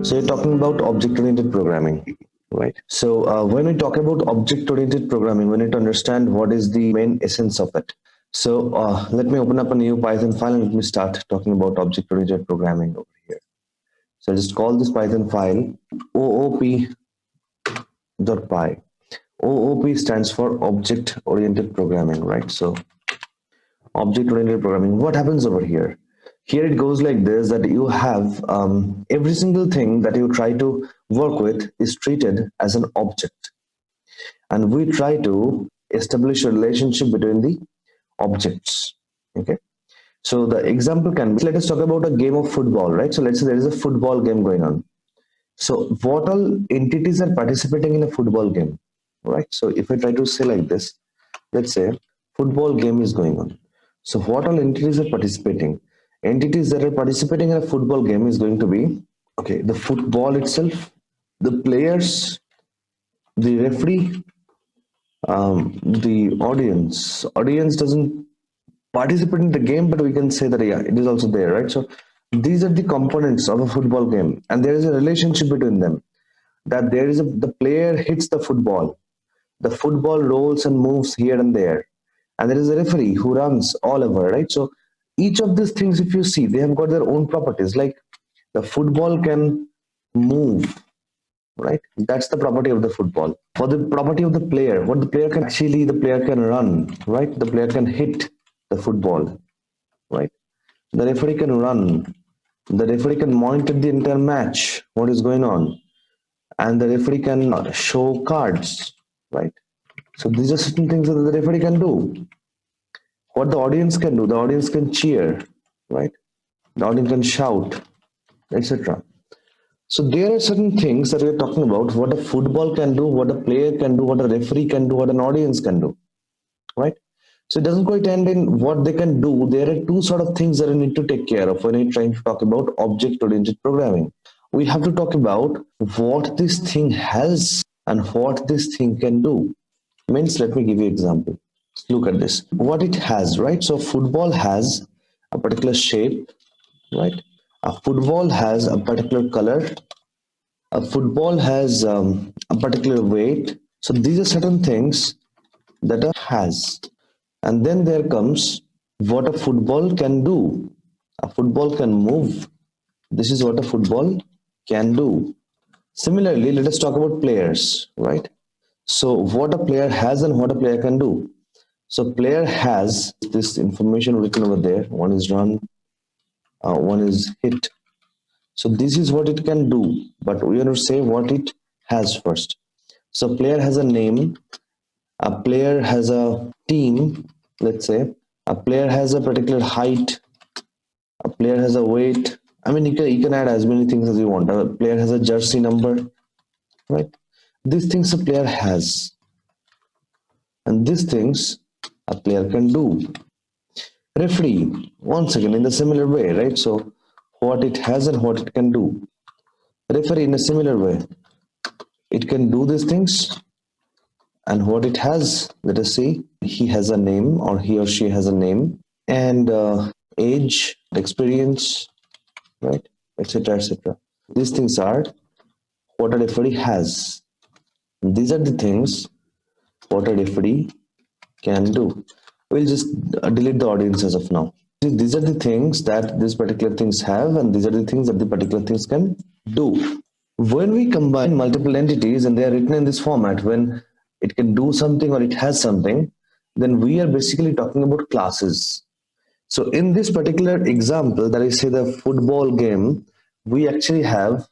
So you're talking about object-oriented programming, right? So when we talk about object-oriented programming, we need to understand what is the main essence of it. So let me open up a new Python file and let me start talking about object-oriented programming over here. So I'll just call this Python file oop.py. OOP stands for object-oriented programming, right? So object-oriented programming, what happens over here? Here it goes like this, that you have every single thing that you try to work with is treated as an object, and we try to establish a relationship between the objects. Okay, so the example can be, let us talk about a game of football, right? So let's say there is a football game going on. So what all entities are participating in a football game, right? So if I try to say like this, let's say football game is going on. So what all entities are participating? Entities that are participating in a football game is going to be, okay, the football itself, the players, the referee, the audience. Audience doesn't participate in the game, but we can say that yeah, it is also there, right? So these are the components of a football game, and there is a relationship between them. That there is the player hits the football rolls and moves here and there, and there is a referee who runs all over, right? So each of these things, if you see, they have got their own properties. Like the football can move, right? That's the property of the football. For the property of the player, what the player can actually, the player can run, right? The player can hit the football, right? The referee can run. The referee can monitor the entire match, what is going on, and the referee can show cards, right? So these are certain things that the referee can do. What the audience can do, the audience can cheer, right? The audience can shout, etc. So there are certain things that we're talking about, what a football can do, what a player can do, what a referee can do, what an audience can do, right? So it doesn't quite end in what they can do. There are two sort of things that we need to take care of when we're trying to talk about object-oriented programming. We have to talk about what this thing has and what this thing can do. Means, let me give you an example. Let's look at this. What it has, right? So football has a particular shape, right? A football has a particular color. A football has a particular weight. So these are certain things that a has. And then there comes what a football can do. A football can move. This is what a football can do. Similarly, let us talk about players, right? So what a player has and what a player can do. So player has this information written over there. One is run, one is hit. So this is what it can do, but we want to say what it has first. So player has a name, a player has a team, let's say, a player has a particular height, a player has a weight. I mean, you can add as many things as you want. A player has a jersey number, right? These things a player has, and these things a player can do. Referee, once again, in the similar way, right? So what it has and what it can do. Referee, in a similar way, it can do these things, and what it has, let us see, he has a name, or he or she has a name, and age, experience, right, etc., etc. These things are what a referee has. These are the things what a referee can do. We'll just delete the audience as of now. These are the things that these particular things have, and these are the things that the particular things can do. When we combine multiple entities and they are written in this format, when it can do something or it has something, then we are basically talking about classes. So in this particular example that I say, the football game, we actually have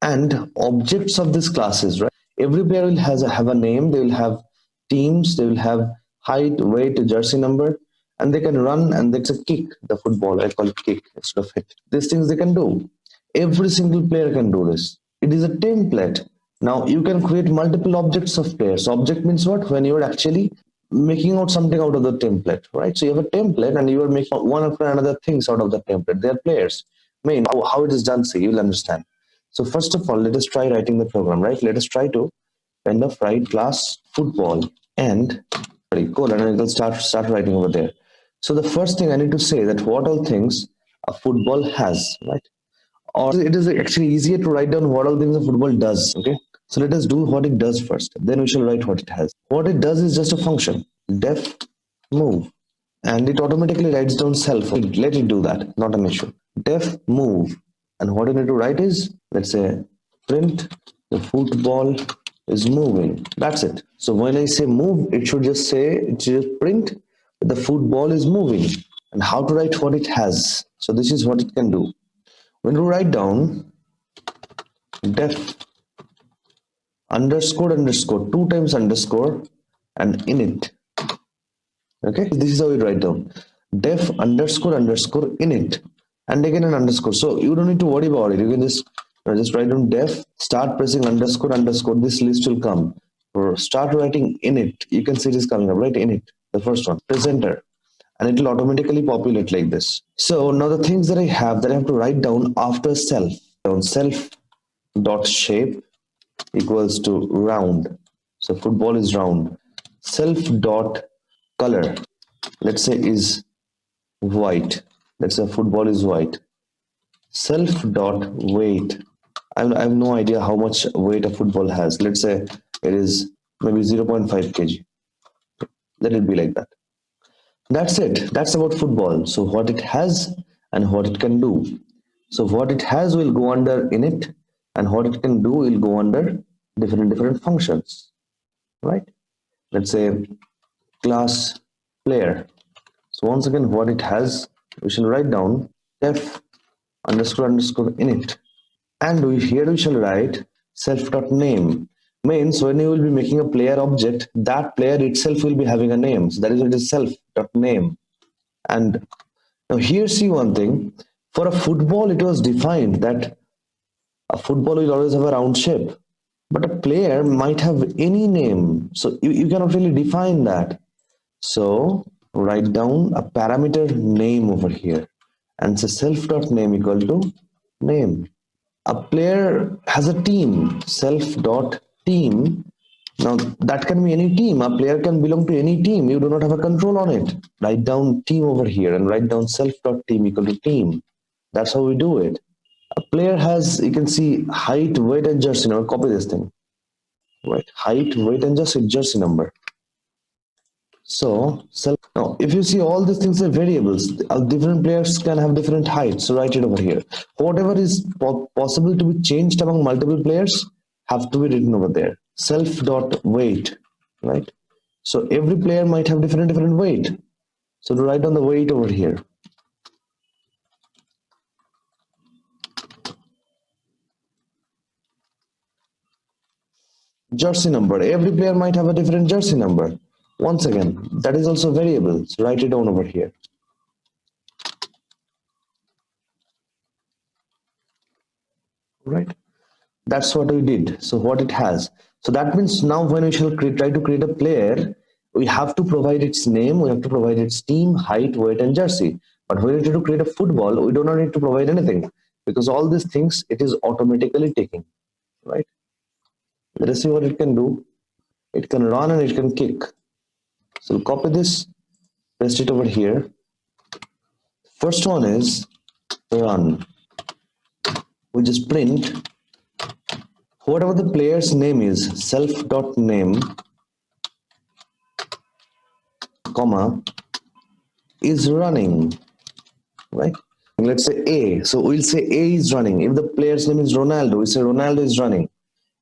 and objects of these classes, right? Every player will have a name, they will have teams, they will have height, weight, jersey number, and they can run, and that's a kick, the football, I call it kick instead of hit. These things they can do. Every single player can do this. It is a template. Now you can create multiple objects of players. Object means what? When you're actually making out something out of the template, right? So you have a template and you are making one after another things out of the template. They are players. I mean, how it is done, see, you'll understand. So first of all, let us try writing the program, right? Let us try to kind of write class football and colon, and it'll start writing over there. So the first thing I need to say that what all things a football has, right? or it is actually easier to write down what all things a football does. Okay, so let us do what it does first, then we shall write what it has. What it does is just a function, def move, and it automatically writes down self. Let it do that, not an issue. Def move, and what you need to write is, let's say, print the football is moving. That's it. So when I say move, it should just say, it should just print the football is moving. And how to write what it has. So this is what it can do. When you write down def underscore underscore, two times underscore, and init. Okay, this is how you write down def underscore underscore init, and again an underscore. So you don't need to worry about it. You can just write down def, start pressing underscore underscore. This list will come. Or start writing init. You can see this coming up, right? Init, the first one. Press enter, and it will automatically populate like this. So now the things that I have to write down after self. Down self dot shape equals to round. So football is round. Self dot color, let's say, is white. Let's say football is white. Self dot weight. I have no idea how much weight a football has. Let's say it is maybe 0.5 kg. Let it be like that. That's it. That's about football. So what it has and what it can do. So what it has will go under init, and what it can do will go under different functions, right? Let's say class player. So once again, what it has, we shall write down def underscore underscore init, and here we shall write self dot name. Means when you will be making a player object, that player itself will be having a name. So that is what it is, self dot name. And now here, see one thing. For a football, it was defined that a football will always have a round shape, but a player might have any name. So you cannot really define that. So write down a parameter name over here, and say self dot name equal to name. A player has a team, self dot team. Now that can be any team. A player can belong to any team. You do not have a control on it. Write down team over here and write down self dot team equal to team. That's how we do it. A player has, you can see, height, weight, and jersey number. Copy this thing. Right, height, weight, and jersey number. So self, now if you see, all these things are variables. Different players can have different heights. So write it over here. Whatever is possible to be changed among multiple players have to be written over there. Self dot weight, right? So every player might have different weight. So to write down the weight over here. Jersey number. Every player might have a different jersey number. Once again, that is also variable. So write it down over here. Right? That's what we did. So what it has. So that means now when we shall try to create a player, we have to provide its name, we have to provide its team, height, weight, and jersey. But when we try to create a football, we do not need to provide anything, because all these things it is automatically taking. Right? Let us see what it can do. It can run and it can kick. So we'll copy this, paste it over here. First one is run. We just print whatever the player's name is, self dot name, comma, is running, right? And let's say A. So we'll say A is running. If the player's name is Ronaldo, we say Ronaldo is running.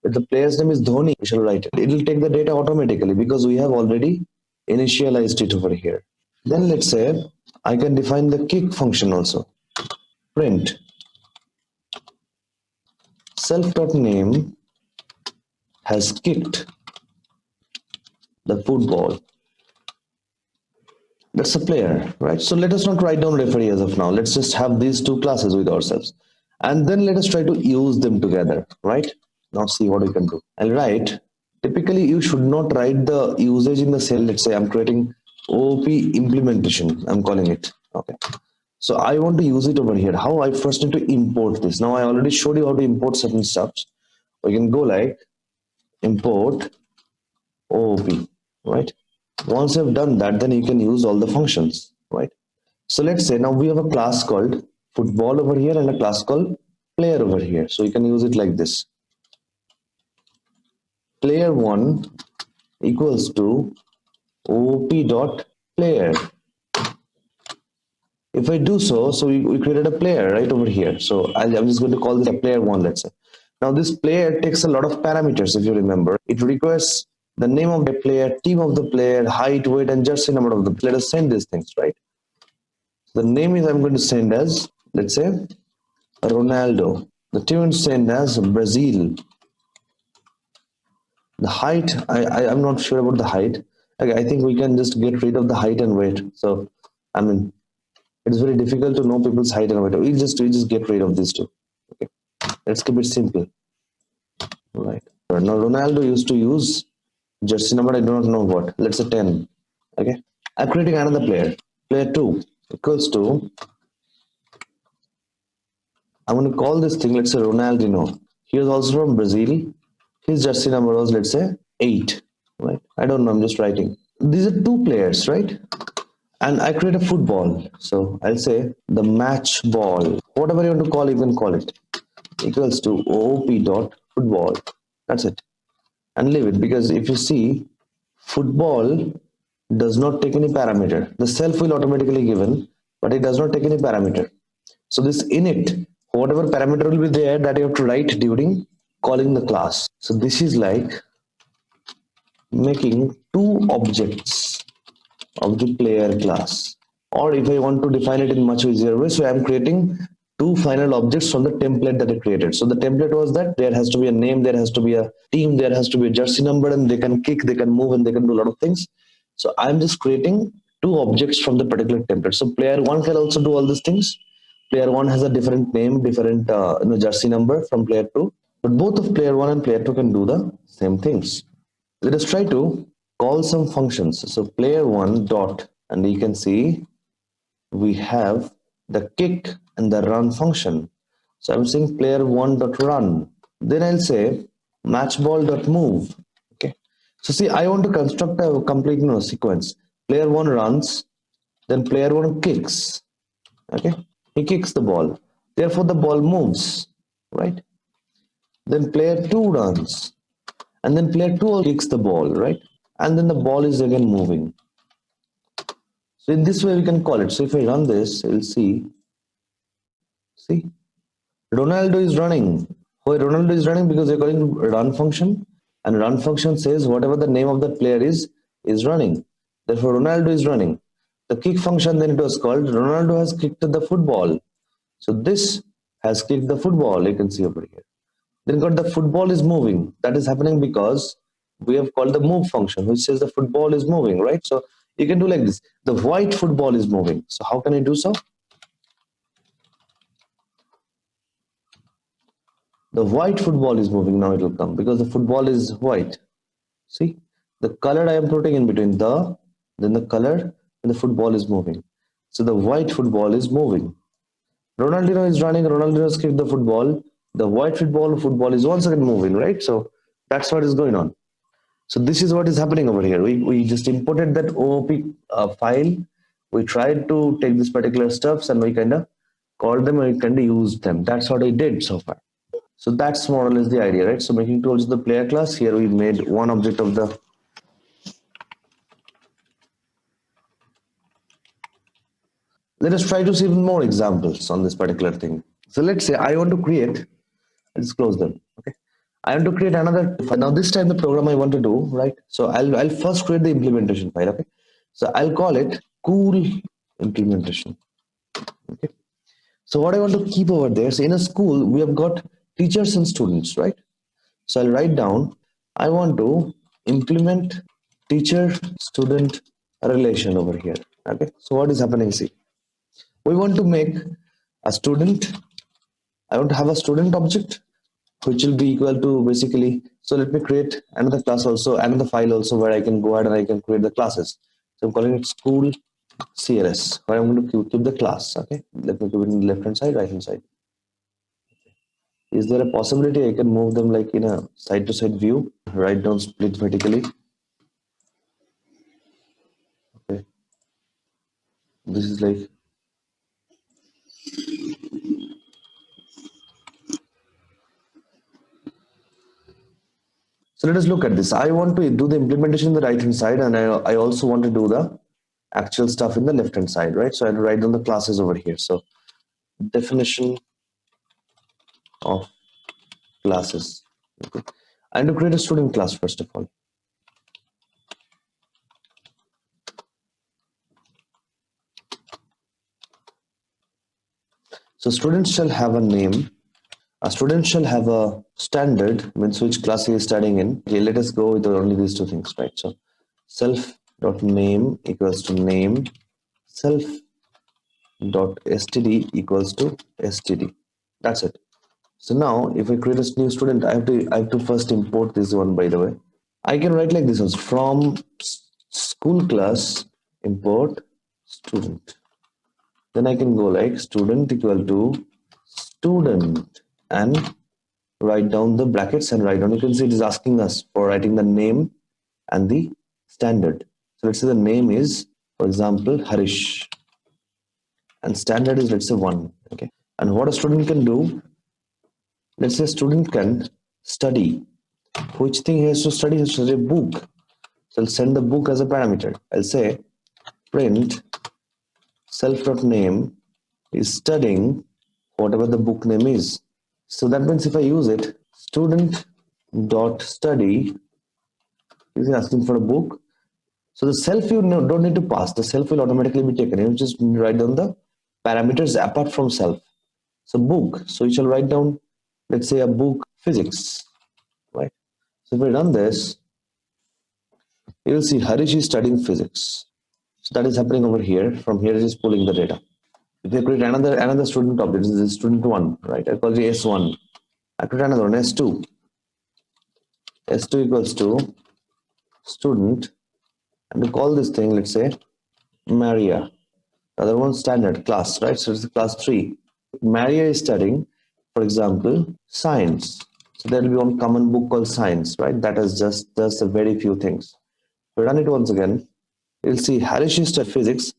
If the player's name is Dhoni, we shall write it. It will take the data automatically because we have already initialized it over here. Then let's say I can define the kick function also. Print self.name has kicked the football. That's a player, right? So let us not write down referee as of now. Let's just have these two classes with ourselves. And then let us try to use them together, right? Now see what we can do. I'll write, typically you should not write the usage in the cell. Let's say I'm creating OOP implementation, I'm calling it. Okay. So I want to use it over here. How? I first need to import this. Now I already showed you how to import certain stuffs. We can go like import OOP, right? Once you've done that, then you can use all the functions, right? So let's say now we have a class called football over here and a class called player over here. So you can use it like this. Player1 equals to op dot player. If I do so, we created a player right over here. So I'm just going to call this a player1, let's say. Now this player takes a lot of parameters, if you remember. It requires the name of the player, team of the player, height, weight, and jersey number of the player. Let us send these things, right? The name is I'm going to send as, let's say, Ronaldo. The team is sent as Brazil. The height, I'm not sure about the height. Okay, I think we can just get rid of the height and weight. So, I mean, it's very difficult to know people's height and weight. We just get rid of these two. Okay, let's keep it simple. Right. Now Ronaldo used to use jersey number. I do not know what. Let's say 10. Okay. I'm creating another player. Player 2 equals to. I'm going to call this thing. Let's say Ronaldinho. He is also from Brazil. His jersey number was, let's say, 8. Right. I don't know. I'm just writing. These are two players, right? And I create a football. So I'll say the match ball. Whatever you want to call, you can call it. Equals to OOP dot football. That's it. And leave it, because if you see, football does not take any parameter. The self will automatically given, but it does not take any parameter. So this init, whatever parameter will be there, that you have to write during calling the class. So this is like making two objects of the player class. Or if I want to define it in much easier way, so I am creating two final objects from the template that I created. So the template was that there has to be a name, there has to be a team, there has to be a jersey number, and they can kick, they can move, and they can do a lot of things. So I'm just creating two objects from the particular template. So player one can also do all these things. Player one has a different name, different jersey number from player two, but both of player one and player two can do the same things. Let us try to call some functions. So player one dot, and you can see we have the kick and the run function. So I'm saying player one dot run. Then I'll say matchball dot move. Okay. So see, I want to construct a complete sequence. Player one runs, then player one kicks. Okay. He kicks the ball. Therefore, the ball moves. Right. Then player two runs, and then player two kicks the ball. Right. And then the ball is again moving. So in this way we can call it. So if I run this, you'll see, Ronaldo is running. Why Ronaldo is running? Because they're calling run function, and run function says whatever the name of the player is running. Therefore, Ronaldo is running. The kick function then it was called Ronaldo has kicked the football. So this has kicked the football. You can see over here. Then got the football is moving. That is happening because we have called the move function, which says the football is moving, right? So you can do like this. The white football is moving. So how can I do so? The white football is moving. Now it will come because the football is white. See, the color I am putting in between then the color, and the football is moving. So the white football is moving. Ronaldinho is running. Ronaldinho has kicked the football. The white football is once again moving, right? So that's what is going on. So this is what is happening over here. We just imported that OOP file. We tried to take these particular stuffs and we kind of called them and we kind of used them. That's what I did so far. So that's more or less the idea, right? So making tools the player class. Here we made one object of the. Let us try to see more examples on this particular thing. So let's say I want to create. Let's close them. Okay. I want to create another. Now this time the program I want to do, right? So I'll first create the implementation file. Okay. So I'll call it cool implementation. Okay. So what I want to keep over there. So in a school we have got teachers and students, right? So I'll write down. I want to implement teacher student relation over here. Okay. So what is happening? See, we want to make a student. I want to have a student object which will be equal to basically. So let me create another class also, another file also where I can go ahead and I can create the classes. So I'm calling it school CLS where I'm going to keep the class. Okay, let me keep it in the left hand side, right hand side. Is there a possibility I can move them like in a side to side view? Write down split vertically. Okay, this is like So let us look at this. I want to do the implementation in the right hand side, and I also want to do the actual stuff in the left hand side, right? So I'll write down the classes over here. So definition of classes. Okay. I need to create a student class first of all. So students shall have a name. A student shall have a standard, means which class he is studying in. Okay, let us go with only these two things, right? So self dot name equals to name, self dot std equals to std. That's it. So now if I create a new student, I have to first import this one, by the way. I can write like this one, from school class import student. Then I can go like student equal to student and write down the brackets and write down. You can see it is asking us for writing the name and the standard. So let's say the name is, for example, Harish, and standard is, let's say, 1. Okay. And what a student can do, let's say a student can study. Which thing he has to study? He has to study a book. So I'll send the book as a parameter. I'll say print self.name is studying whatever the book name is. So that means if I use it, student dot study is asking for a book. So the self you don't need to pass. The self will automatically be taken. You just write down the parameters apart from self. So book. So you shall write down, let's say, a book physics, right? So if we run this, you will see Harish is studying physics. So that is happening over here. From here, it is pulling the data. If I create another student object, this is student 1, right? I call it S1. I create another one, S2. S2 equals to student, and to call this thing, let's say, Maria. The other one standard class, right? So it's class 3. Maria is studying, for example, science. So there will be one common book called science, right? That is just a very few things. We run it once again. You'll see Harish is studying physics,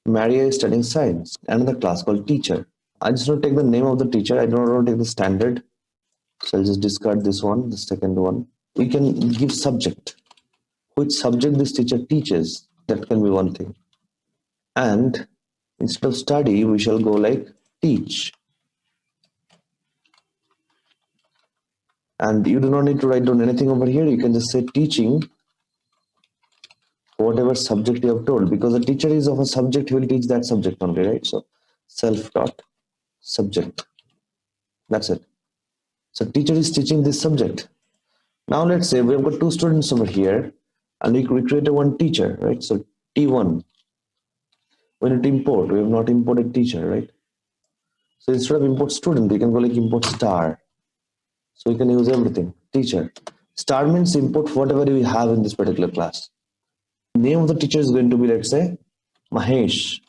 Maria is studying science. Another class called teacher. I just want to take the name of the teacher. I don't want to take the standard. So I'll just discard this one, the second one. We can give subject. Which subject this teacher teaches. That can be one thing. And instead of study, we shall go like teach. And you do not need to write down anything over here. You can just say teaching whatever subject you have told, because the teacher is of a subject, he will teach that subject only, right? So self dot subject. That's it. So teacher is teaching this subject. Now let's say we have got two students over here, and we created one teacher, right? So T1. We need to import. We have not imported teacher, right? So instead of import student, we can go like import star. So we can use everything. Teacher. Star means import whatever we have in this particular class. Name of the teacher is going to be, let's say, Mahesh.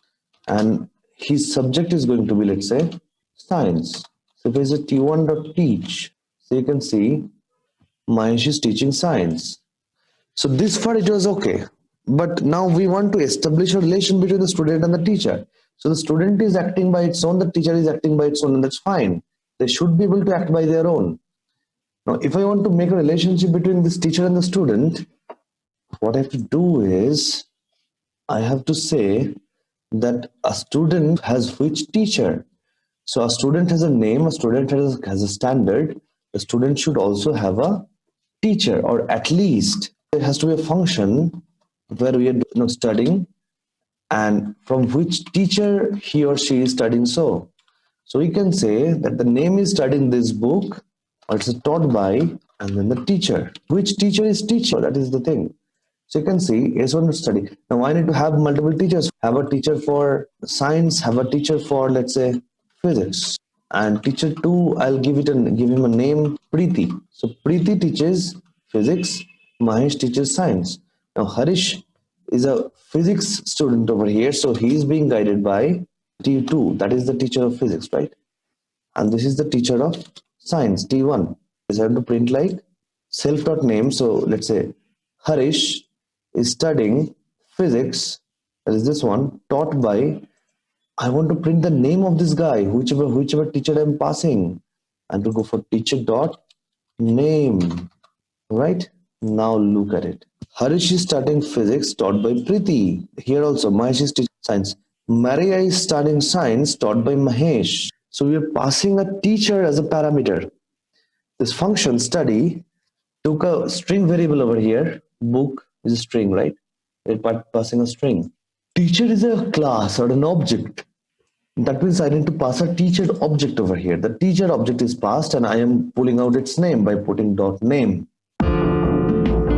And his subject is going to be, let's say, science. So if I say T1.teach, so you can see Mahesh is teaching science. So this far it was okay. But now we want to establish a relation between the student and the teacher. So the student is acting by its own, the teacher is acting by its own, and that's fine. They should be able to act by their own. Now, if I want to make a relationship between this teacher and the student, what I have to do is I have to say that a student has which teacher. So a student has a name, a student has a standard, a student should also have a teacher, or at least there has to be a function where we are studying and from which teacher he or she is studying. So we can say that the name is studying this book, or it's taught by, and then the teacher. Which teacher is teaching? That is the thing. So you can see S1 study. Now I need to have multiple teachers. Have a teacher for science, have a teacher for, let's say, physics. And teacher 2, I'll give him a name, Preeti. So Preeti teaches physics, Mahesh teaches science. Now Harish is a physics student over here, so he is being guided by T2, that is the teacher of physics, right? And this is the teacher of science, T1. Is have to print like self.name. So let's say Harish is studying physics, that is this one, taught by, I want to print the name of this guy, whichever teacher I'm passing, and to go for teacher dot name, right? Now look at it. Harish is studying physics taught by Preeti. Here also, Mahesh is teaching science. Maria is studying science taught by Mahesh. So we are passing a teacher as a parameter. This function study took a string variable over here. Book is a string, right? We're passing a string. Teacher is a class or an object. That means I need to pass a teacher object over here. The teacher object is passed and I am pulling out its name by putting dot name.